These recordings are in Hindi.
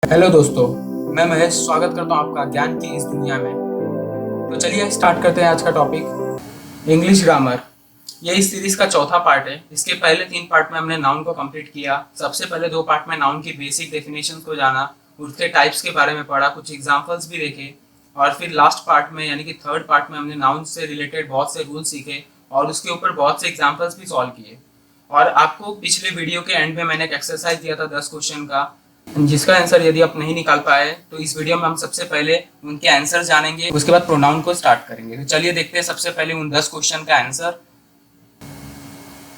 हेलो दोस्तों, मैं महेश स्वागत करता हूँ आपका ज्ञान की इस दुनिया में। तो चलिए स्टार्ट करते हैं आज का टॉपिक इंग्लिश ग्रामर। ये इस सीरीज का चौथा पार्ट है। इसके पहले 3 पार्ट में हमने नाउन को कंप्लीट किया। सबसे पहले 2 पार्ट में नाउन की बेसिक डेफिनेशन को जाना, उसके टाइप्स के बारे में पढ़ा, कुछ एग्जाम्पल्स भी देखे, और फिर लास्ट पार्ट में यानी कि थर्ड पार्ट में हमने नाउन से रिलेटेड बहुत से रूल सीखे और उसके ऊपर बहुत से एग्जाम्पल्स भी सॉल्व किए। और आपको पिछले वीडियो के एंड में मैंने एक एक्सरसाइज दिया था 10 क्वेश्चन का, जिसका आंसर यदि आप नहीं निकाल पाए तो इस वीडियो में हम सबसे पहले उनके आंसर जानेंगे, उसके बाद प्रोनाउन को स्टार्ट करेंगे। तो चलिए देखते हैं सबसे पहले उन 10 क्वेश्चन का आंसर।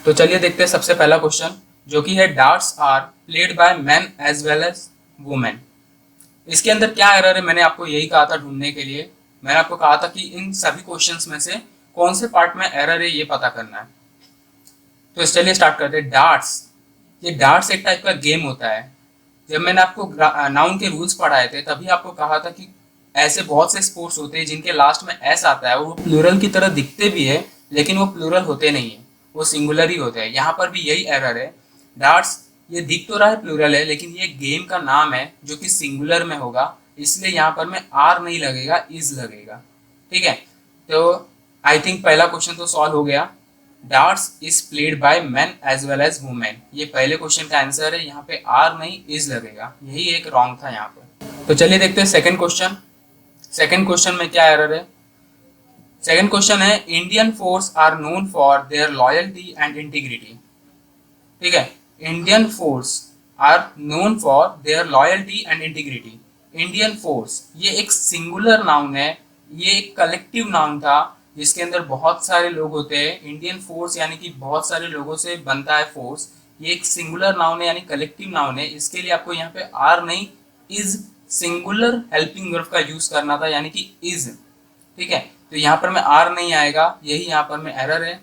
तो चलिए देखते हैं सबसे पहला क्वेश्चन, जो कि है darts are played by man as well as women. इसके अंदर क्या एरर है, मैंने आपको यही कहा था ढूंढने के लिए। मैंने आपको कहा था कि इन सभी क्वेश्चंस में से कौन से पार्ट में एरर है ये पता करना है। तो चलिए स्टार्ट करते हैं। डार्ट्स, ये डार्ट्स एक टाइप का गेम होता है। जब मैंने आपको नाउन के रूल्स पढ़ाए थे तभी आपको कहा था कि ऐसे बहुत से स्पोर्ट्स होते हैं जिनके लास्ट में एस आता है और वो प्लूरल की तरह दिखते भी है, लेकिन वो प्लूरल होते नहीं है, वो सिंगुलर ही होते हैं। यहाँ पर भी यही एरर है। डार्ट्स ये दिख तो रहा है प्लूरल है, लेकिन ये गेम का नाम है जो कि सिंगुलर में होगा, इसलिए यहाँ पर में आर नहीं लगेगा, इज लगेगा। ठीक है, तो आई थिंक पहला क्वेश्चन तो सॉल्व हो गया। Darts is played by man as well as women, ये पहले क्वेश्चन का आंसर है। यहाँ पे आर नहीं इज लगेगा, यही एक रॉन्ग था यहाँ पे। तो चलिए देखते हैं सेकंड क्वेश्चन। सेकंड क्वेश्चन में क्या एरर है। सेकंड क्वेश्चन है Indian force are known for their loyalty and integrity. ठीक है, Indian force are known for their loyalty and integrity. Indian force ये एक सिंगुलर नाउन है, ये एक कलेक्टिव नाउन था जिसके अंदर बहुत सारे लोग होते हैं। इंडियन फोर्स यानी कि बहुत सारे लोगों से बनता है फोर्स। ये एक सिंगुलर नाउन है यानी कलेक्टिव नाउन है। इसके लिए आपको यहाँ पे आर नहीं इज सिंगुलर हेल्पिंग वर्ब का यूज करना था, यानी कि इज। ठीक है, तो यहाँ पर में आर नहीं आएगा, यही यहाँ पर में एरर है।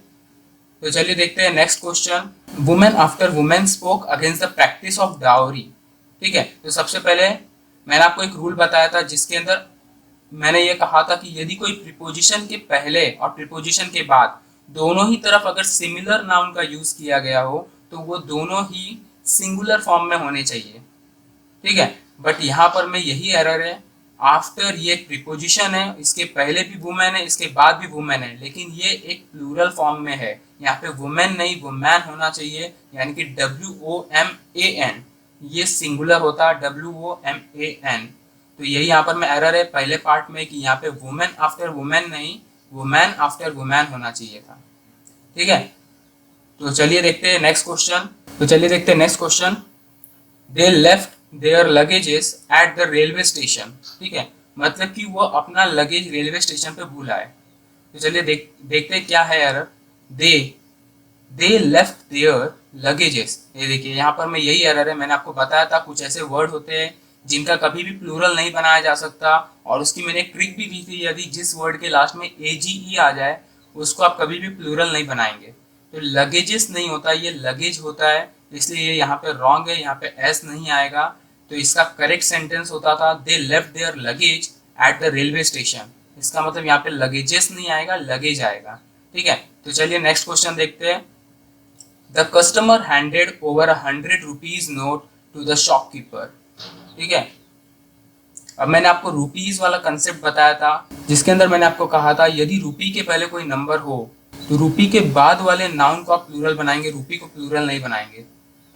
तो चलिए देखते हैं next question. Women after women spoke against the practice of dowry. ठीक है, तो सबसे पहले मैंने आपको एक रूल बताया था जिसके अंदर मैंने ये कहा था कि यदि कोई प्रीपोजिशन के पहले और प्रीपोजिशन के बाद दोनों ही तरफ अगर सिमिलर नाउन का यूज किया गया हो तो वो दोनों ही सिंगुलर फॉर्म में होने चाहिए। ठीक है, बट यहाँ पर में यही एरर है। आफ्टर ये एक प्रीपोजिशन है, इसके पहले भी वुमेन है, इसके बाद भी वुमेन है, लेकिन ये एक प्लूरल फॉर्म में है। यहाँ पे वुमेन नहीं वुमैन होना चाहिए, यानी कि WOMAN, ये सिंगुलर होता है WOMAN। तो यही यहाँ पर में एरर है पहले पार्ट में कि यहाँ पे वुमेन आफ्टर वुमेन नहीं वुमैन आफ्टर वुमैन होना चाहिए था। ठीक है, तो चलिए देखते हैं next question. They left their luggages at the railway station. ठीक है, मतलब कि वो अपना लगेज रेलवे स्टेशन पे भूल आए। तो चलिए देखते हैं क्या है error. They they left their luggages, ये देखिए यहाँ पर मैं यही एरर है। मैंने आपको बताया था कुछ ऐसे वर्ड होते हैं जिनका कभी भी प्लूरल नहीं बनाया जा सकता, और उसकी मैंने एक ट्रिक भी दी थी। यदि जिस वर्ड के लास्ट में AGE आ जाए उसको आप कभी भी प्लूरल नहीं बनाएंगे। तो लगेजेस नहीं होता, ये लगेज होता है, इसलिए ये यहाँ पे रॉन्ग है, यहाँ पे एस नहीं आएगा। तो इसका करेक्ट सेंटेंस होता था they left their luggage at the railway station. इसका मतलब यहाँ पे लगेजेस नहीं आएगा, लगेज आएगा। ठीक है, तो चलिए नेक्स्ट क्वेश्चन देखते हैं। The customer handed over 100 rupees note to the shopkeeper. ठीक है, अब मैंने आपको रुपीज वाला कंसेप्ट बताया था जिसके अंदर मैंने आपको कहा था यदि रुपी के पहले कोई नंबर हो तो रुपी के बाद वाले नाउन को आप प्लूरल बनाएंगे, रुपी को प्लूरल नहीं बनाएंगे।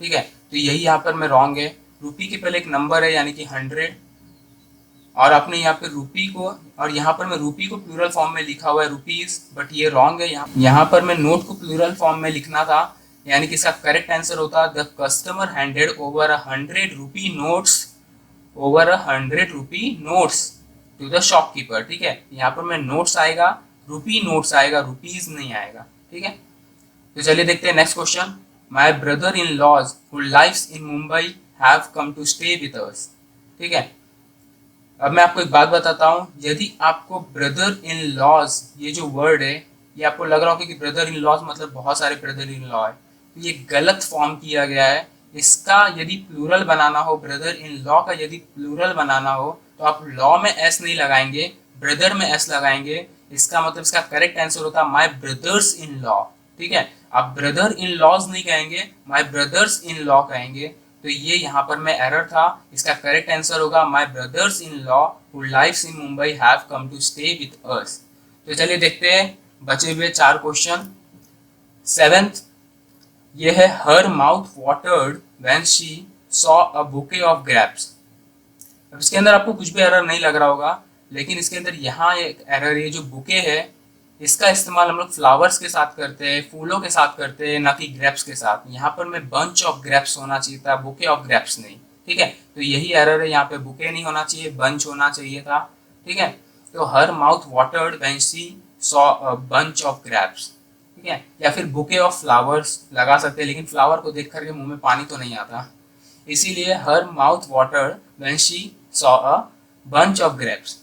ठीक है, तो यही यहाँ पर मैं रॉन्ग है। रुपी के पहले एक नंबर है यानी कि 100, और आपने यहाँ पे रुपी को, और यहाँ पर मैं रुपी को प्लूरल फॉर्म में लिखा हुआ है रुपीज, बट ये रॉन्ग है। यहाँ पर मैं नोट को प्लूरल फॉर्म में लिखना था, यानी कि इसका करेक्ट आंसर होता the customer handed over 100 rupee notes to the shopkeeper. ठीक है, यहाँ पर मैं नोट्स आएगा, रुपी नोट्स आएगा, रुपीज नहीं आएगा। ठीक है, तो चलिए देखते हैं next question. My brother in laws who lives in Mumbai have come to stay with us. ठीक है, अब मैं आपको एक बात बताता हूँ। यदि आपको ब्रदर इन लॉज ये जो वर्ड है, ये आपको लग रहा होगा कि ब्रदर इन लॉज मतलब बहुत सारे ब्रदर इन लॉ है, तो ये गलत फॉर्म किया गया है। इसका यदि प्लूरल बनाना हो, ब्रदर इन लॉ का यदि प्लूरल बनाना हो तो आप लॉ में एस नहीं लगाएंगे, ब्रदर में एस लगाएंगे। इसका मतलब इसका करेक्ट आंसर होता है माई ब्रदर्स इन लॉ। ठीक है, आप ब्रदर इन लॉज नहीं कहेंगे, माई ब्रदर्स इन लॉ कहेंगे। तो ये यहाँ पर में एरर था। इसका करेक्ट आंसर होगा my brothers in law who lives in Mumbai have come to stay with us. तो चलिए देखते हैं बचे हुए 4 क्वेश्चन। 7th, ये है हर mouth watered when she saw a bouquet of grapes. अब इसके अंदर आपको कुछ भी एरर नहीं लग रहा होगा, लेकिन इसके अंदर यहाँ एक एरर, ये जो बुके है इसका इस्तेमाल हम लोग फ्लावर्स के साथ करते हैं, फूलों के साथ करते हैं, ना कि ग्रेप्स के साथ। यहाँ पर में बंच ऑफ ग्रेप्स होना चाहिए था, बुके ऑफ ग्रेप्स नहीं। ठीक है, तो यही एरर है, यहाँ पे बुके नहीं होना चाहिए, बंच होना चाहिए था। ठीक है, तो हर mouth watered when she saw a bunch of grapes. ठीक है, या फिर बुके ऑफ फ्लावर्स लगा सकते हैं, लेकिन फ्लावर को देख करके मुंह में पानी तो नहीं आता, इसीलिए हर mouth watered when she saw a bunch of grapes.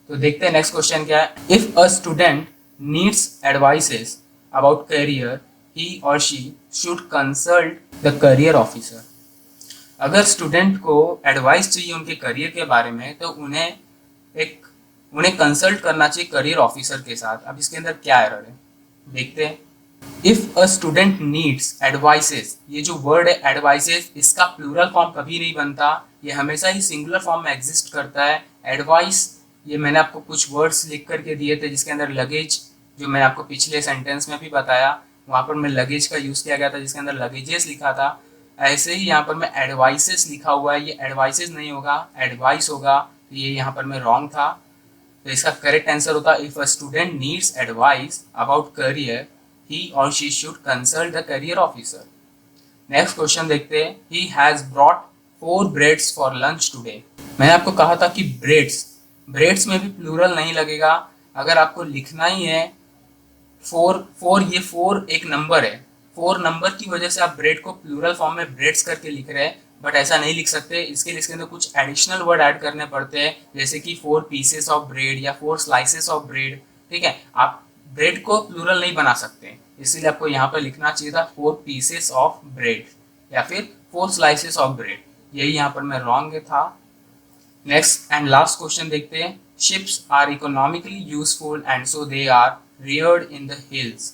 तो देखते हैं नेक्स्ट क्वेश्चन क्या है। If a student needs advices about career he और she should consult the career officer. अगर स्टूडेंट को एडवाइस चाहिए उनके करियर के बारे में, तो उन्हें कंसल्ट करना चाहिए करियर ऑफिसर के साथ। अब इसके अंदर क्या एरर है देखते हैं। If a student needs advices, ये जो वर्ड है एडवाइसेस, इसका प्लूरल फॉर्म कभी नहीं बनता, ये हमेशा ही सिंगुलर फॉर्म में एग्जिस्ट करता है। एडवाइस, ये मैंने आपको कुछ वर्ड्स लिख करके दिए थे, जिसके अंदर लगेज, जो मैंने आपको पिछले सेंटेंस में भी बताया, वहाँ पर मैं लगेज का यूज़ किया गया था, जिसके अंदर लगेजेस लिखा था। ऐसे ही यहाँ पर मैं एडवाइसेस लिखा हुआ है, ये एडवाइसेस नहीं होगा, एडवाइस होगा, तो ये यहाँ पर मैं रॉन्ग था। तो इसका करेक्ट आंसर होता है if a student needs advice about career he और she should consult the career officer. Next question देखते हैं। He has brought 4 breads for lunch today. मैंने आपको कहा था कि ब्रेड्स में भी प्लूरल नहीं लगेगा। अगर आपको लिखना ही है 4, ये 4 एक नंबर है, 4 नंबर की वजह से आप ब्रेड को प्लूरल फॉर्म में ब्रेड्स करके लिख रहे हैं, बट ऐसा नहीं लिख सकते। इसके लिए इसके अंदर कुछ एडिशनल वर्ड ऐड करने पड़ते हैं, जैसे कि 4 पीसेस ऑफ ब्रेड या 4 स्लाइसेस ऑफ ब्रेड। ठीक है, आप ब्रेड को प्लूरल नहीं बना सकते, इसीलिए आपको यहाँ पर लिखना चाहिए था 4 पीसेस ऑफ ब्रेड या फिर 4 स्लाइसेस ऑफ ब्रेड। यही यहाँ पर मैं रॉन्ग था। नेक्स्ट एंड लास्ट क्वेश्चन देखते हैं। Ships are economically useful and so they are reared in the hills.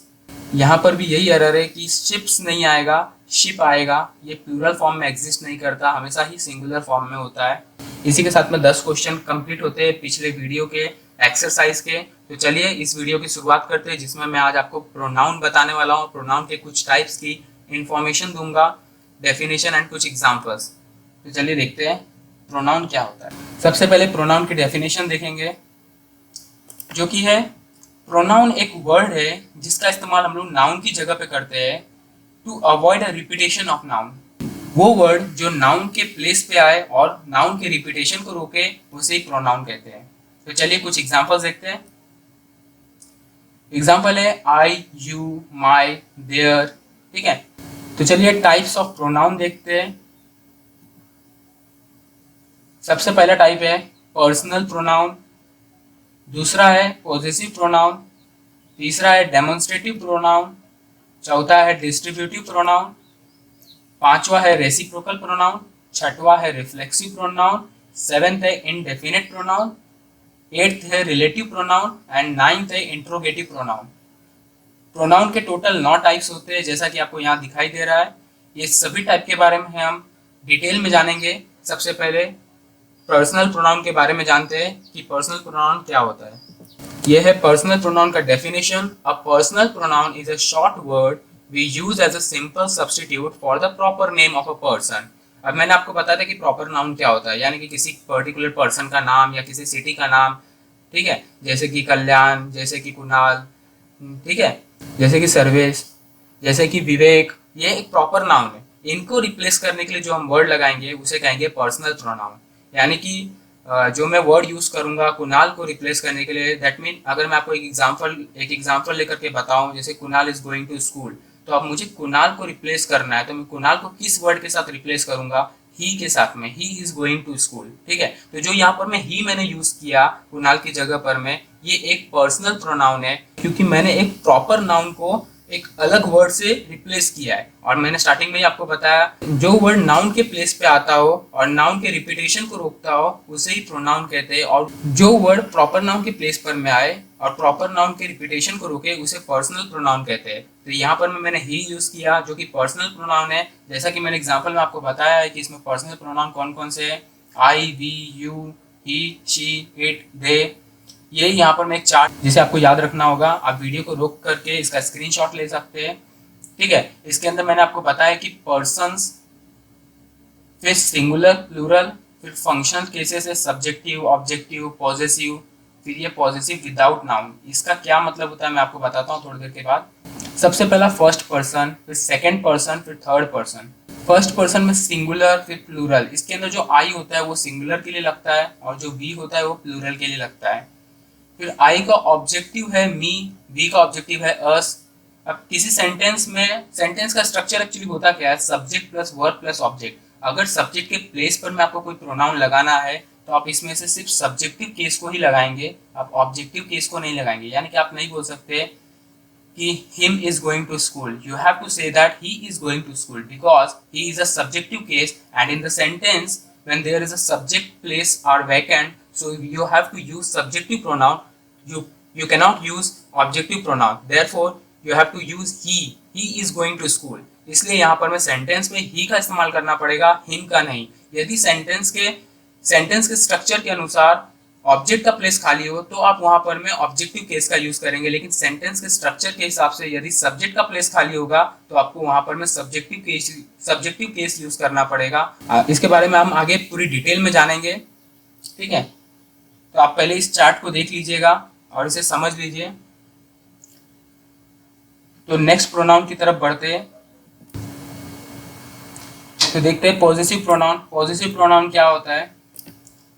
यहाँ पर भी यही एरर है कि शिप्स नहीं आएगा, शिप आएगा। ये प्लूरल फॉर्म में एग्जिस्ट नहीं करता, हमेशा ही सिंगुलर फॉर्म में होता है। इसी के साथ में 10 क्वेश्चन कंप्लीट होते हैं पिछले वीडियो के एक्सरसाइज के। तो चलिए इस वीडियो की शुरुआत करते हैं, जिसमें मैं आज आपको प्रोनाउन बताने वाला हूँ। प्रोनाउन के कुछ टाइप्स की इंफॉर्मेशन दूंगा, डेफिनेशन एंड कुछ एग्जाम्पल्स। तो चलिए देखते हैं प्रोनाउन क्या होता है। सबसे पहले प्रोनाउन की डेफिनेशन देखेंगे, जो कि है प्रोनाउन एक वर्ड है जिसका इस्तेमाल हम लोग नाउन की जगह पे करते हैं to avoid a repetition of noun. वो वर्ड जो नाउन के प्लेस पे आए और नाउन के रिपीटेशन को रोके, उसे ही प्रोनाउन कहते हैं। तो चलिए कुछ एग्जांपल्स देखते हैं। एग्जांपल है आई, यू, माई, देयर। ठीक है, तो चलिए टाइप्स ऑफ प्रोनाउन देखते हैं। सबसे पहला टाइप है पर्सनल प्रोनाउन, दूसरा है पॉजेसिव प्रोनाउन, तीसरा है डेमोन्स्ट्रेटिव प्रोनाउन, चौथा है डिस्ट्रीब्यूटिव प्रोनाउन, पांचवा है रेसिप्रोकल प्रोनाउन, छठवा है रिफ्लेक्सिव प्रोनाउन, 7th है इनडेफिनेट प्रोनाउन, 8th है रिलेटिव प्रोनाउन एंड 9th है इंट्रोगेटिव प्रोनाउन। प्रोनाउन के टोटल 9 टाइप्स होते हैं, जैसा कि आपको यहाँ दिखाई दे रहा है। ये सभी टाइप के बारे में हम डिटेल में जानेंगे। सबसे पहले पर्सनल प्रोनाउन के बारे में जानते हैं कि पर्सनल प्रोनाउन क्या होता है। यह है पर्सनल प्रोनाउन का definition. A personal pronoun is a short word we use as a simple substitute for the proper name of a person. अब मैंने आपको बताया था कि प्रॉपर नाउन क्या होता है, यानी कि किसी पर्टिकुलर पर्सन का नाम या किसी सिटी का नाम। ठीक है, जैसे कि कल्याण, जैसे कि कुणाल, ठीक है, जैसे कि सर्वेश, जैसे कि विवेक, ये एक प्रॉपर नाउन है। इनको रिप्लेस करने के लिए जो हम वर्ड लगाएंगे उसे कहेंगे पर्सनल प्रोनाउन। यानी कि जो मैं वर्ड यूज करूंगा कुणाल को रिप्लेस करने के लिए, दैट मीन अगर मैं आपको एक एग्जांपल लेकर के बताऊं, जैसे Kunal is going to school, तो अब मुझे कुणाल को रिप्लेस करना है, तो मैं कुणाल को किस वर्ड के साथ रिप्लेस करूंगा? ही के साथ में। He is going to school. ठीक है, तो जो यहाँ पर मैं ही मैंने यूज किया कुणाल की जगह पर में, ये एक पर्सनल प्रोनाउन है, क्योंकि मैंने एक प्रॉपर नाउन को एक अलग वर्ड से रिप्लेस किया है। और मैंने स्टार्टिंग में ही आपको बताया, जो वर्ड नाउन के प्लेस पे आता हो और नाउन के रिपीटेशन को रोकता हो, उसे ही प्रोनाउन कहते हैं। और जो वर्ड प्रॉपर नाउन के प्लेस पर में आए और प्रॉपर नाउन के रिपीटेशन को रोके उसे पर्सनल प्रोनाउन कहते हैं। तो यहाँ पर मैंने ही यूज किया जो कि पर्सनल प्रोनाउन है। जैसा कि मैंने एग्जांपल में आपको बताया है कि इसमें पर्सनल प्रोनाउन कौन कौन से हैं, I, we, you, he, she, it, they. ये यहाँ पर मैं एक चार्ट जिसे आपको याद रखना होगा, आप वीडियो को रोक करके इसका स्क्रीनशॉट ले सकते हैं। ठीक है, इसके अंदर मैंने आपको बताया कि पर्सन्स, फिर सिंगुलर, प्लूरल, फिर फंक्शनल केसेस है सब्जेक्टिव, ऑब्जेक्टिव, पॉजेसिव, फिर ये पॉजेसिव विदाउट नाउन। इसका क्या मतलब होता है मैं आपको बताता हूँ थोड़ी देर के बाद। सबसे पहला फर्स्ट पर्सन, फिर सेकंड पर्सन, फिर थर्ड पर्सन। फर्स्ट पर्सन में सिंगुलर फिर प्लूरल। इसके अंदर जो आई होता है वो सिंगुलर के लिए लगता है और जो वी होता है वो प्लूरल के लिए लगता है। फिर आई का ऑब्जेक्टिव है मी, वी का ऑब्जेक्टिव है अस। अब किसी सेंटेंस में, सेंटेंस का स्ट्रक्चर एक्चुअली होता क्या है, subject plus verb plus object. अगर सब्जेक्ट के प्लेस पर में आपको कोई प्रोनाउन लगाना है तो आप इसमें से सिर्फ सब्जेक्टिव केस को ही लगाएंगे, आप ऑब्जेक्टिव केस को नहीं लगाएंगे। यानी कि आप नहीं बोल सकते कि him is going to school. You have to say that he is going to school because he is a subjective case, and in the sentence when there is a subject place are vacant, so you have to use subjective pronoun. You cannot use objective pronoun. Therefore you have to use he. He is going to school. इसलिए यहाँ पर मैं सेंटेंस में ही का इस्तेमाल करना पड़ेगा, हिम का नहीं। यदि सेंटेंस के स्ट्रक्चर के अनुसार ऑब्जेक्ट का प्लेस खाली हो तो आप वहां पर में ऑब्जेक्टिव केस का यूज करेंगे, लेकिन सेंटेंस के स्ट्रक्चर के हिसाब से यदि सब्जेक्ट का प्लेस खाली होगा तो आपको वहां पर में सब्जेक्टिव केस यूज करना पड़ेगा। इसके बारे में हम आगे पूरी डिटेल में जानेंगे। ठीक है, तो आप पहले इस चार्ट को देख लीजिएगा और इसे समझ लीजिए। तो नेक्स्ट प्रोनाउन की तरफ बढ़ते हैं, तो देखते हैं पॉजेसिव प्रोनाउन। पॉजेसिव प्रोनाउन क्या होता है,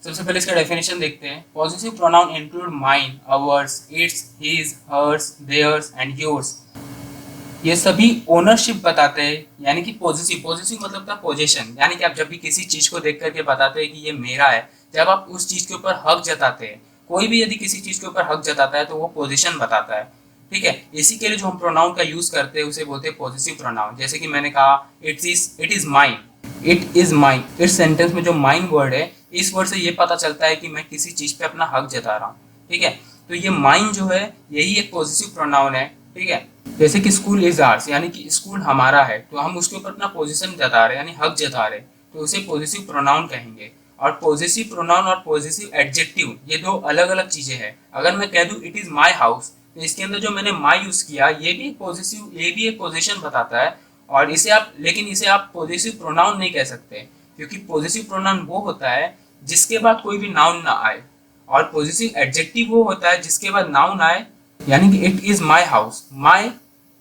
सबसे पहले इसका डेफिनेशन देखते हैं। Possessive pronoun include mine, ours, its, his, hers, theirs and yours. ये सभी ओनरशिप बताते हैं, यानी कि पॉजेसिव मतलब था पोजेशन। यानी कि आप जब भी किसी चीज को देख करके बताते हैं कि ये मेरा है, जब आप उस चीज के ऊपर हक जताते हैं, कोई भी यदि किसी चीज के ऊपर हक जताता है तो वो पोजीशन बताता है। ठीक है, इसी के लिए जो हम प्रोनाउन का यूज करते हैं उसे बोलते हैं पॉजेसिव प्रोनाउन। जैसे कि मैंने कहा it is mine, it is mine. इस सेंटेंस में जो माइन वर्ड है, इस वर्ड से ये पता चलता है कि मैं किसी चीज पे अपना हक जता रहा हूँ। ठीक है, तो ये माइन जो है यही एक पॉजिटिव प्रोनाउन है। ठीक है, जैसे कि स्कूल इज आर्स, यानी कि स्कूल हमारा है, तो हम उसके ऊपर अपना पोजीशन जता रहे हैं, यानी हक जता रहे, तो उसे पॉजिटिव प्रोनाउन कहेंगे। और पॉजिटिव प्रोनाउन और पॉजिटिव एडजेक्टिव ये दो अलग अलग चीजें हैं। अगर मैं कह दूं इट इज माई हाउस, तो इसके अंदर जो मैंने माई यूज किया ये भी एक पोजीशन बताता है, और इसे आप पॉजिटिव प्रोनाउन नहीं कह सकते, क्योंकि पॉजिटिव प्रोनाउन वो होता है जिसके बाद कोई भी नाउन ना आए, और पॉजिटिव एडजेक्टिव वो होता है जिसके बाद नाउन आए। यानी कि it is my house, my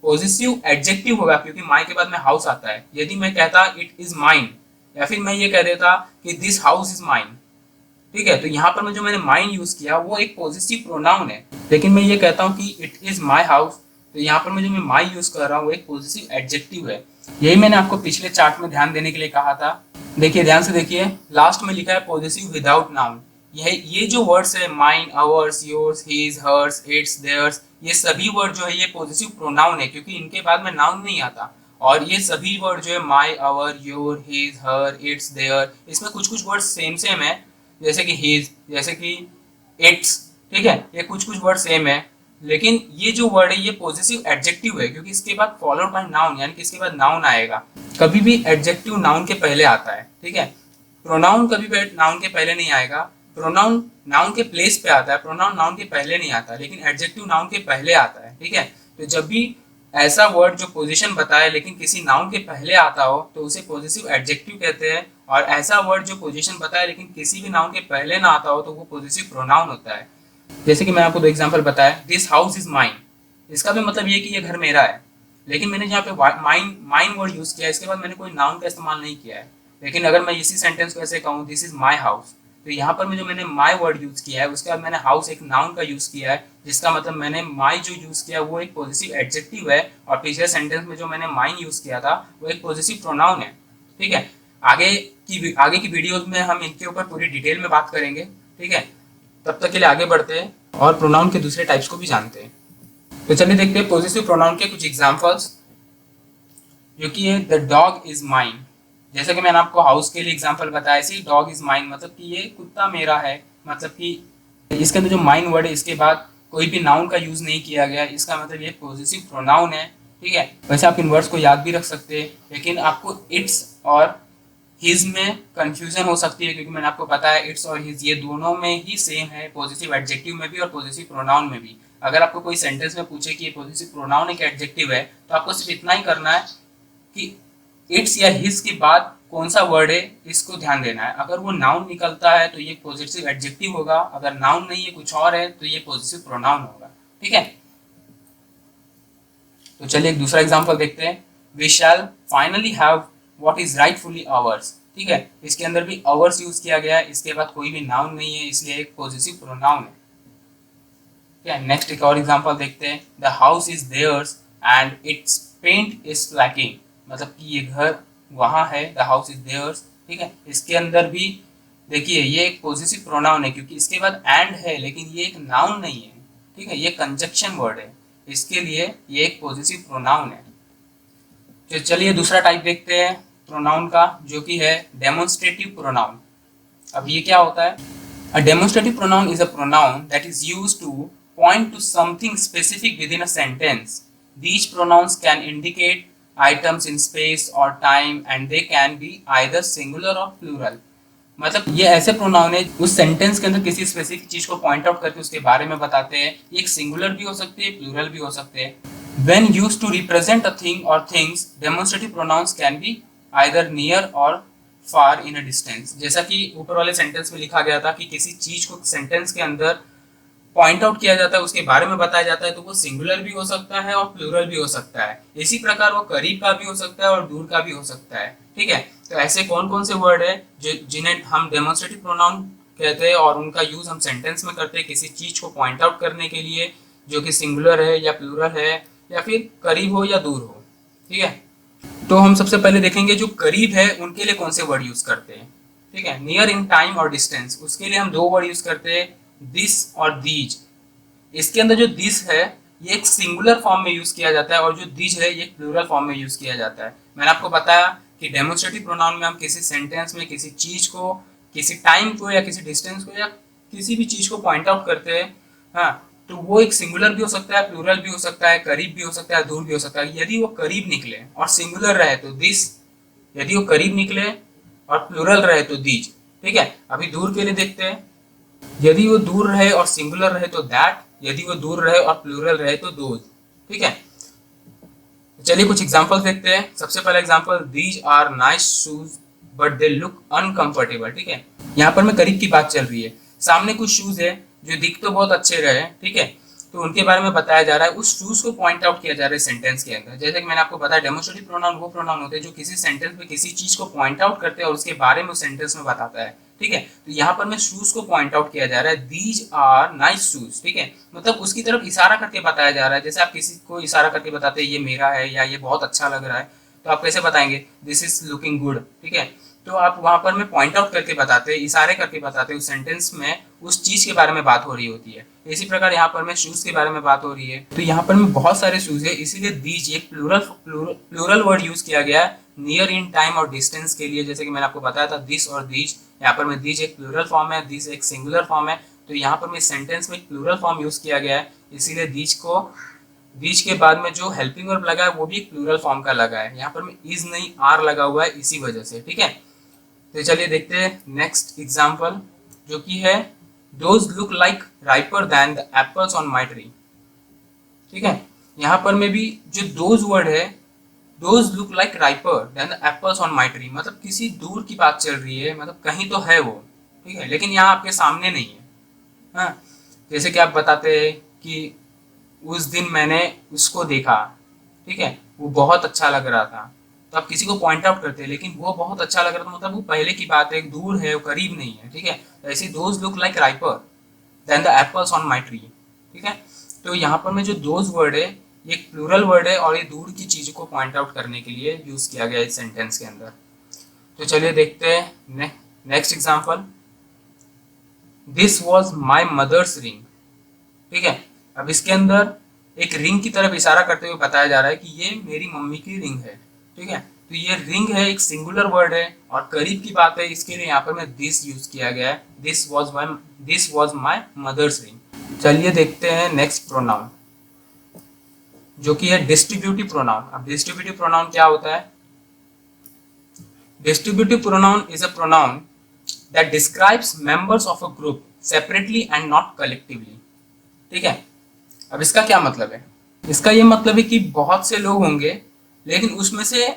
positive adjective होगा क्योंकि माई के बाद में हाउस आता है। यदि मैं कहता इट इज माइन, या फिर मैं ये कह देता कि दिस हाउस इज माइन, ठीक है, तो यहाँ पर मैं जो मैंने माइन यूज किया वो एक पॉजिटिव प्रोनाउन है। लेकिन मैं ये कहता हूँ कि इट इज माई हाउस, तो यहाँ पर मैं जो माई यूज कर रहा हूँ वो एक पॉजिटिव एडजेक्टिव है। यही मैंने आपको पिछले चार्ट में ध्यान देने के लिए कहा था। देखिए, ध्यान से देखिए, लास्ट में लिखा है पॉजिटिव विदाउट नाउन। ये जो वर्ड्स है mine, ours, yours, his, hers, its, theirs, ये सभी वर्ड जो है ये पॉजिटिव प्रोनाउन है क्योंकि इनके बाद में नाउन नहीं आता। और ये सभी वर्ड जो है my, our, your, his, her, its, their, इसमें कुछ कुछ वर्ड सेम है, जैसे कि हिज, जैसे कि इट्स, ठीक है, ये कुछ कुछ वर्ड सेम है। लेकिन ये जो वर्ड है ये पॉजिटिव एडजेक्टिव है क्योंकि इसके बाद फॉलोड बाय नाउन, यानी कि इसके बाद नाउन आएगा। कभी भी एडजेक्टिव नाउन के पहले आता है, ठीक है, प्रोनाउन कभी भी नाउन के पहले नहीं आएगा। प्रोनाउन नाउन के प्लेस पे आता है, प्रोनाउन नाउन के पहले नहीं आता, लेकिन एडजेक्टिव नाउन के पहले आता है। ठीक है, तो जब भी ऐसा वर्ड जो पोजीशन बताए लेकिन किसी नाउन के पहले आता हो तो उसे पॉजिटिव एडजेक्टिव कहते हैं, और ऐसा वर्ड जो पोजीशन बताए लेकिन किसी भी नाउन के पहले ना आता हो तो वो पॉजिटिव प्रोनाउन होता है। जैसे कि मैं आपको दो एग्जांपल बताया, दिस हाउस इज माइन, इसका भी मतलब ये कि ये घर मेरा है, लेकिन मैंने जहाँ पे माइन वर्ड यूज किया, इसके बाद मैंने कोई नाउन का इस्तेमाल नहीं किया है। लेकिन अगर मैं इसी सेंटेंस को ऐसे कहूँ दिस इज माई हाउस, तो यहाँ पर मैं जो मैंने माई वर्ड यूज किया है उसके बाद मैंने हाउस एक नाउन का यूज किया है, जिसका मतलब मैंने माई जो यूज किया वो एक पॉजिटिव एडजेक्टिव है, और पिछले सेंटेंस में जो मैंने माइन यूज किया था वो एक पॉजिटिव प्रोनाउन है। ठीक है, आगे की वीडियोज में हम इनके ऊपर पूरी डिटेल में बात करेंगे। ठीक है, तब तक के लिए आगे बढ़ते हैं और प्रोनाउन के दूसरे टाइप्स को भी जानते हैं। तो चलिए देखते हैं पॉजिटिव प्रोनाउन के कुछ एग्जांपल्स, जो कि है द डॉग इज माइन। जैसे कि मैंने आपको हाउस के लिए एग्जांपल बताया, इसी डॉग इज माइन मतलब कि ये कुत्ता मेरा है, मतलब कि इसके अंदर जो माइन वर्ड है इसके बाद कोई भी नाउन का यूज नहीं किया गया, इसका मतलब ये पॉजिटिव प्रोनाउन है। ठीक है, वैसे आप इन वर्ड्स को याद भी रख सकते हैं, लेकिन आपको इट्स और हिज में कंफ्यूजन हो सकती है, क्योंकि मैंने आपको बताया इट्स और हिज ये दोनों में ही सेम है, पॉजिटिव एडजेक्टिव में भी और पॉजिटिव प्रोनाउन में भी। अगर आपको कोई सेंटेंस में पूछे कि ये पॉजिटिव प्रोनाउन है कि एडजेक्टिव है, तो आपको सिर्फ इतना ही करना है कि इट्स या हिज के बाद कौन सा वर्ड है इसको ध्यान देना है। अगर वो नाउन निकलता है तो ये पॉजिटिव एडजेक्टिव होगा, अगर नाउन नहीं है कुछ और है तो ये पॉजिटिव प्रोनाउन होगा। ठीक है, तो चलिए एक दूसरा एग्जांपल देखते हैं। We shall finally have what is rightfully ours. ठीक है, इसके अंदर भी आवर्स यूज किया गया है, इसके बाद कोई भी नाउन नहीं है, इसलिए एक पॉजिटिव प्रोनाउन है। ठीक है, नेक्स्ट एक और एग्जांपल देखते हैं। The house is theirs and its paint is lacking, मतलब कि ये घर वहां है, द हाउस इज देयर्स। ठीक है, इसके अंदर भी देखिए ये एक पॉजिटिव प्रोनाउन है, क्योंकि इसके बाद एंड है, लेकिन ये एक नाउन नहीं है। ठीक है, ये कंजक्शन वर्ड है, इसके लिए ये एक पॉजिटिव प्रोनाउन है। तो चलिए दूसरा टाइप देखते हैं प्रोनाउन का, जो कि है डेमोन्स्ट्रेटिव प्रोनाउन। अब ये क्या होता है? A demonstrative pronoun is a pronoun that is used two point two something specific with in a sentence. These pronouns can indicate items in space or time and they can be either singular or plural। मतलब ये ऐसे प्रोनाउन है उस सेंटेंस के अंदर किसी स्पेसिफिक चीज को पॉइंट आउट करके उसके बारे में बताते हैं। ये एक सिंगुलर भी हो सकती है, प्लूरल भी हो सकते हैं। When used to represent a thing or things, demonstrative pronouns can be either near or far in a distance। जैसा कि ऊपर वाले सेंटेंस में लिखा गया था कि किसी चीज को सेंटेंस के अंदर पॉइंट आउट किया जाता है, उसके बारे में बताया जाता है, तो वो सिंगुलर भी हो सकता है और प्लूरल भी हो सकता है। इसी प्रकार वो करीब का भी हो सकता है और दूर का भी हो सकता है। ठीक है, तो ऐसे कौन कौन से वर्ड है जिन्हें हम डेमोन्स्ट्रेटिव प्रोनाउन कहते हैं और उनका यूज हम सेंटेंस में करते हैं किसी चीज को पॉइंट आउट करने के लिए, जो कि सिंगुलर है या प्लूरल है या फिर करीब हो या दूर हो। ठीक है, तो हम सबसे पहले देखेंगे जो करीब है उनके लिए कौन से वर्ड यूज करते हैं। ठीक है, नियर, इन, टाइम और डिस्टेंस, उसके लिए हम दो वर्ड यूज करते हैं, दिस और दीज। इसके अंदर जो दिस है ये एक सिंगुलर फॉर्म में यूज किया जाता है और जो दीज है ये प्लूरल फॉर्म में यूज किया जाता है। मैंने आपको बताया कि डेमोन्स्ट्रेटिव प्रोनाउन में हम किसी सेंटेंस में किसी चीज को, किसी टाइम को या किसी डिस्टेंस को या किसी भी चीज को पॉइंट आउट करते हैं। हाँ, तो वो एक सिंगुलर भी हो सकता है, प्लूरल भी हो सकता है, करीब भी हो सकता है, दूर भी हो सकता है। यदि वो करीब निकले और सिंगुलर रहे तो दिस, यदि वो करीब निकले और प्लूरल रहे तो दीज। ठीक है, अभी दूर के लिए देखते हैं। यदि वो दूर रहे और सिंगुलर रहे तो दैट, यदि वो दूर रहे और प्लूरल रहे तो दोज। ठीक है, चलिए कुछ एग्जांपल्स देखते हैं। सबसे पहला example, these are nice shoes but they look uncomfortable. ठीक है, यहाँ पर मैं करीब की बात चल रही है, सामने कुछ शूज है जो दिख तो बहुत अच्छे रहे। ठीक है, तो उनके बारे में बताया जा रहा है, उस शूज को पॉइंट आउट किया जा रहा है सेंटेंस के अंदर। जैसे कि मैंने आपको बताया डेमोन्स्ट्रेटिव प्रोनाउन वो प्रोनाउन होते हैं जो किसी सेंटेंस में किसी चीज को पॉइंट आउट करते हैं और उसके बारे में उस सेंटेंस में बताता है। ठीक है, तो यहाँ पर मैं शूज को पॉइंट आउट किया जा रहा है, दीज आर नाइस शूज। ठीक है, मतलब उसकी तरफ इशारा करके बताया जा रहा है। जैसे आप किसी को इशारा करके बताते हैं ये मेरा है या ये बहुत अच्छा लग रहा है, तो आप कैसे बताएंगे, दिस इज लुकिंग गुड। ठीक है, तो आप वहां पर मैं पॉइंट आउट करके बताते हैं, इशारे करके बताते हैं, उस सेंटेंस में उस चीज के बारे में बात हो रही होती है। इसी प्रकार यहाँ पर मैं शूज के बारे में बात हो रही है, तो यहाँ पर में बहुत सारे शूज है, इसीलिए दीज एक प्लूरल वर्ड यूज किया गया है नियर, इन, टाइम और डिस्टेंस के लिए। जैसे कि मैंने आपको बताया था दिस और दीज, यहाँ पर में दीज एक प्लूरल फॉर्म है, दिस एक सिंगुलर फॉर्म है, तो यहाँ पर में सेंटेंस में एक प्लूरल फॉर्म यूज किया गया है, इसीलिए दीज के बाद में जो हेल्पिंग वर्ब लगा है वो भी एक प्लूरल फॉर्म का लगा है। यहाँ पर में इज नहीं आर लगा हुआ है इसी वजह से। ठीक है, तो चलिए देखते हैं नेक्स्ट एग्जाम्पल, जो कि है those look like riper than the apples on my tree. ठीक है, यहाँ पर में भी जो दोज वर्ड है, those look like riper than the apples on my tree, मतलब किसी दूर की बात चल रही है, मतलब कहीं तो है वो। ठीक है, लेकिन यहाँ आपके सामने नहीं है। हाँ, जैसे कि आप बताते हैं कि उस दिन मैंने उसको देखा। ठीक है, वो बहुत अच्छा लग रहा था, तो आप किसी को पॉइंट आउट करते हैं, लेकिन वो बहुत अच्छा लग रहा था मतलब वो पहले की बात है, दूर है, वो करीब नहीं है। ठीक है, ऐसे those look like riper than the apples on my tree. ठीक है, तो यहाँ पर में जो दोज वर्ड है ये एक प्लूरल वर्ड है और ये दूर की चीज को पॉइंट आउट करने के लिए यूज किया गया इस सेंटेंस के अंदर। तो चलिए देखते हैं next example, this was my mother's ring. ठीक है, अब इसके अंदर एक रिंग की तरफ इशारा करते हुए बताया जा रहा है कि ये मेरी मम्मी की रिंग है। ठीक है, तो ये रिंग है, एक सिंगुलर वर्ड है और करीब की बात है, इसके लिए यहाँ पर मैं दिस यूज किया गया है, this was my mother's ring. चलिए देखते हैं नेक्स्ट प्रोनाउन, जो कि है डिस्ट्रीब्यूटिव प्रोनाउन। अब डिस्ट्रीब्यूटिव प्रोनाउन क्या होता है? Distributive pronoun is a pronoun that describes members of a group separately and not collectively. ठीक है, अब इसका क्या मतलब है? इसका ये मतलब है कि बहुत से लोग होंगे लेकिन उसमें से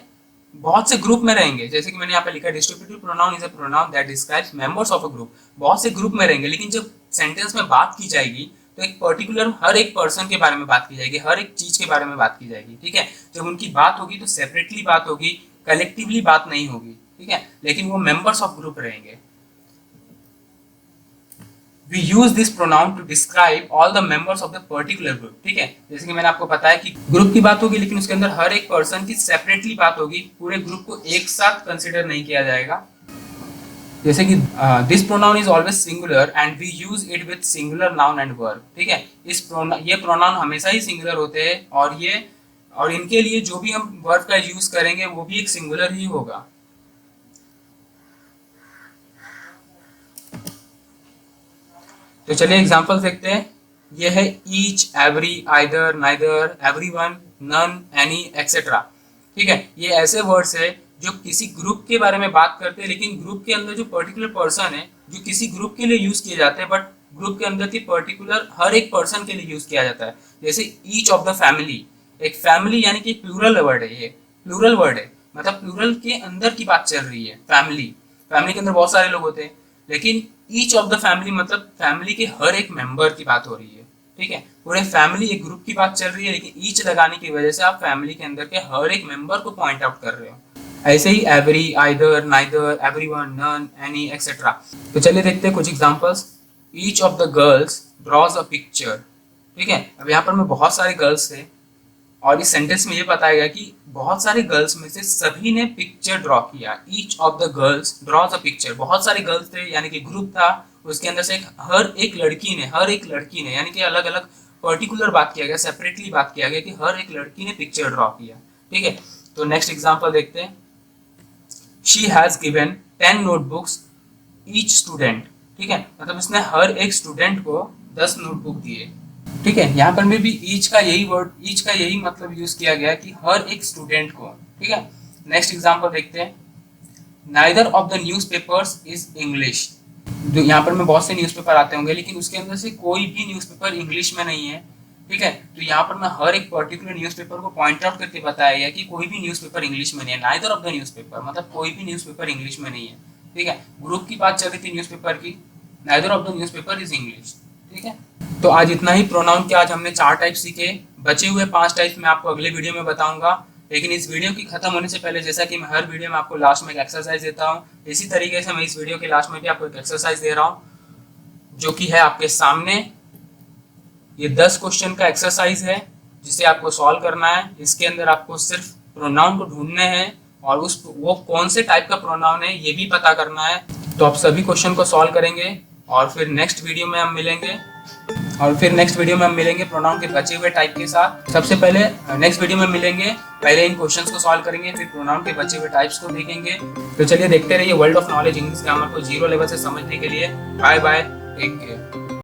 बहुत से ग्रुप में रहेंगे। जैसे कि मैंने यहाँ पे लिखा, distributive pronoun is a pronoun that describes members of a group. बहुत से ग्रुप में रहेंगे लेकिन जब सेंटेंस में बात की जाएगी तो एक पर्टिकुलर हर एक पर्सन के बारे में बात की जाएगी, हर एक चीज के बारे में बात की जाएगी। ठीक है, जब उनकी बात होगी तो सेपरेटली बात होगी, कलेक्टिवली बात नहीं होगी। ठीक है, लेकिन वो मेंबर्स ऑफ ग्रुप रहेंगे। We use this pronoun to describe all the members of the particular group। ठीक है, जैसे कि मैंने आपको बताया कि ग्रुप की बात होगी लेकिन उसके अंदर हर एक पर्सन की सेपरेटली बात होगी, पूरे ग्रुप को एक साथ कंसिडर नहीं किया जाएगा। जैसे कि this pronoun is always singular and we use it with singular noun and verb. ठीक है, ये प्रोनाउन हमेशा ही सिंगुलर होते हैं और इनके लिए जो भी हम वर्ब का यूज करेंगे वो भी एक सिंगुलर ही होगा। तो चलिए एग्जांपल देखते हैं। ये है each, every, either, neither, everyone, none, any, etcetera. ठीक है, ये ऐसे वर्ड्स है जो किसी ग्रुप के बारे में बात करते हैं लेकिन ग्रुप के अंदर जो पर्टिकुलर पर्सन है, जो किसी ग्रुप के लिए यूज किए जाते हैं, बट ग्रुप के अंदर की पर्टिकुलर हर एक पर्सन के लिए यूज किया जाता है। जैसे ईच ऑफ द फैमिली, एक फैमिली यानी कि प्लूरल वर्ड है, ये प्लूरल वर्ड है, मतलब प्लूरल के अंदर की बात चल रही है। फैमिली, फैमिली के अंदर बहुत सारे लोग होते हैं लेकिन ईच ऑफ द फैमिली मतलब फैमिली के हर एक मेंबर की बात हो रही है। ठीक है, पूरे फैमिली एक ग्रुप की बात चल रही है लेकिन ईच लगाने की वजह से आप फैमिली के अंदर के हर एक मेंबर को पॉइंट आउट कर रहे हो। ऐसे ही every, either, neither, everyone, none, any, etcetera. तो चलिए देखते हैं कुछ examples. Each of the girls draws a picture. ठीक है, अब यहाँ पर मैं बहुत सारे गर्ल्स थे और इस सेंटेंस में ये बताया गया कि बहुत सारे गर्ल्स में से सभी ने पिक्चर ड्रॉ किया। Each of the girls draws a picture, बहुत सारे गर्ल्स थे यानी कि ग्रुप था, उसके अंदर से हर एक लड़की ने यानी कि अलग अलग पर्टिकुलर बात किया गया, सेपरेटली बात किया गया कि हर एक लड़की ने पिक्चर ड्रॉ किया। ठीक है, तो नेक्स्ट एग्जाम्पल देखते हैं। She has given 10 notebooks each student. ठीक है, मतलब उसने हर एक स्टूडेंट को 10 नोटबुक दिए। ठीक है, यहाँ पर में भी ईच का यही मतलब यूज किया गया कि हर एक स्टूडेंट को। ठीक है, नेक्स्ट एग्जांपल देखते हैं। Neither of the newspapers is English. यहाँ पर में बहुत से न्यूज़पेपर आते होंगे लेकिन उसके अंदर से कोई भी न्यूज़पेपर इंग्लिश में नहीं है। ठीक है, तो यहाँ पर मैं हर एक पर्टिकुलर न्यूज़पेपर को पॉइंट आउट करके बताया गया कि कोई भी न्यूज़पेपर इंग्लिश में नहीं है। नाइदर ऑफ द न्यूज़पेपर मतलब कोई भी न्यूज़पेपर इंग्लिश में नहीं है। ठीक है, ग्रुप की बात चल रही थी न्यूज़पेपर की, neither of the newspaper is English. ठीक है, तो आज इतना ही प्रोनाउन के। आज हमने 4 टाइप सीखे, बचे हुए 5 टाइप मैं आपको अगले वीडियो में बताऊंगा। लेकिन इस वीडियो की खत्म होने से पहले, जैसा कि मैं हर वीडियो में आपको लास्ट में एक एक्सरसाइज देता हूँ, इसी तरीके से मैं इस वीडियो के लास्ट में भी आपको एक एक्सरसाइज दे रहा हूँ, जो कि है आपके सामने। ये 10 क्वेश्चन का एक्सरसाइज है जिसे आपको सॉल्व करना है। इसके अंदर आपको सिर्फ प्रोनाउन को ढूंढने हैं और वो कौन से टाइप का प्रोनाउन है ये भी पता करना है। तो आप सभी क्वेश्चन को सॉल्व करेंगे और फिर नेक्स्ट वीडियो में हम मिलेंगे प्रोनाउन के बचे हुए टाइप के साथ। सबसे पहले नेक्स्ट वीडियो में मिलेंगे, पहले इन क्वेश्चंस को सॉल्व करेंगे, फिर प्रोनाउन के बचे हुए टाइप्स को देखेंगे। तो चलिए देखते रहिए world of knowledge English grammar को 0 लेवल से समझने के लिए। Bye bye, take care.